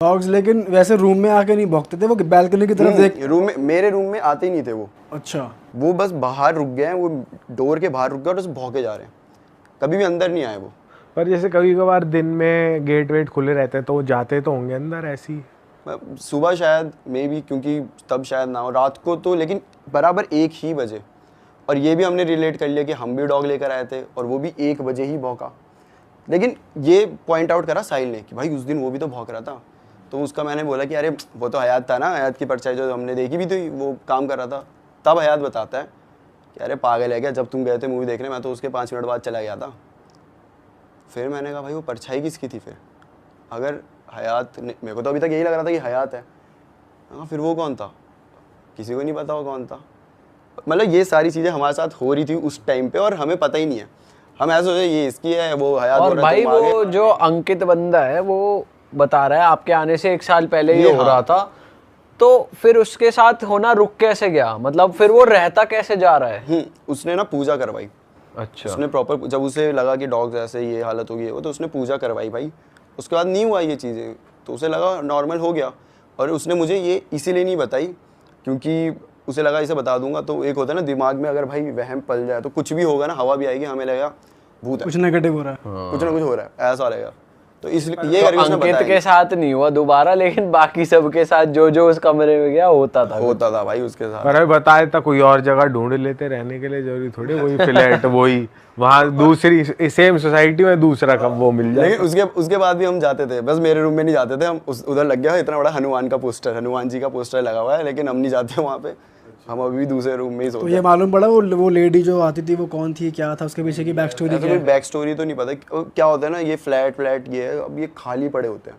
Dogs लेकिन वैसे room में आके नहीं भौंकते थे, वो बैल्कनी की तरफ देख। रूम में, मेरे रूम में आते ही नहीं थे वो। अच्छा। वो बस बाहर रुक गए हैं, वो डोर के बाहर रुक गए और बस भौंके जा रहे हैं, कभी भी अंदर नहीं आए वो। पर जैसे कभी कभार दिन में गेट वेट खुले रहते हैं तो वो जाते तो होंगे अंदर ऐसी? सुबह शायद मे बी, क्योंकि तब शायद ना हो, रात को तो लेकिन बराबर 1 ही बजे। और ये भी हमने रिलेट कर लिया कि हम भी डॉग लेकर आए थे और वो भी 1 बजे ही भौंका। लेकिन ये पॉइंट आउट करा साहिल ने कि भाई उस दिन वो भी तो भौंक रहा था। तो उसका मैंने बोला कि अरे वो तो हयात था ना, हयात की परछाई जो हमने देखी भी थी, वो काम कर रहा था। तब हयात बताता है कि अरे पागल है क्या, जब तुम गए थे मूवी देखने मैं तो उसके 5 मिनट बाद चला गया था। फिर मैंने कहा भाई वो परछाई किसकी थी फिर? अगर हयात ने, मेरे को तो अभी तक यही लग रहा था कि हयात है। हाँ, फिर वो कौन था? किसी को नहीं पता वो कौन था। मतलब ये सारी चीज़ें हमारे साथ हो रही थी उस टाइम पे और हमें पता ही नहीं है। हम ऐसे सोचे ये इसकी है, वो हयात हो और रहा है, भाई वो जो अंकित बंदा है वो बता रहा है आपके आने से 1 साल पहले ये हो रहा था, तो फिर उसके साथ होना रुक कैसे गया? मतलब फिर वो रहता कैसे जा रहा है? उसने ना पूजा करवाई। अच्छा। उसने प्रॉपर, जब उसे लगा कि डॉग्स ऐसे ये हालत होगी वो, तो उसने पूजा करवाई भाई। उसके बाद नहीं हुआ ये चीज़ें, तो उसे लगा नॉर्मल हो गया। और उसने मुझे ये इसीलिए नहीं बताई क्योंकि उसे लगा इसे बता दूंगा तो एक होता है ना दिमाग में, अगर भाई वहम पल जाए तो कुछ भी होगा ना, हवा भी आएगी, हमें लगेगा भूत है, कुछ नेगेटिव हो रहा है। कुछ ना कुछ हो रहा है, ऐसा रहेगा। तो इसलिए ये करके उसने अंकित बताया। के साथ नहीं हुआ दोबारा, लेकिन बाकी सबके साथ जो जो उस कमरे में गया होता था भाई उसके साथ। पर अभी बताया था कोई और जगह ढूंढ लेते रहने के लिए, जरूरी थोड़ी वही फ्लैट वही वहाँ दूसरी सेम सोसाइटी में दूसरा कब वो मिल जाए। लेकिन उसके बाद भी हम जाते थे, बस मेरे रूम में नहीं जाते थे हम। उधर लग गया इतना बड़ा हनुमान का पोस्टर, हनुमान जी का पोस्टर लगा हुआ है, लेकिन हम नहीं जाते वहाँ पे। हम अभी भी दूसरे रूम में ही सोते तो ये मालूम पड़ा वो लेडी जो आती थी वो कौन थी, क्या था उसके पीछे की बैक स्टोरी? बैक स्टोरी तो नहीं पता क्या होता है ना, ये फ्लैट ये है, अब ये खाली पड़े होते हैं।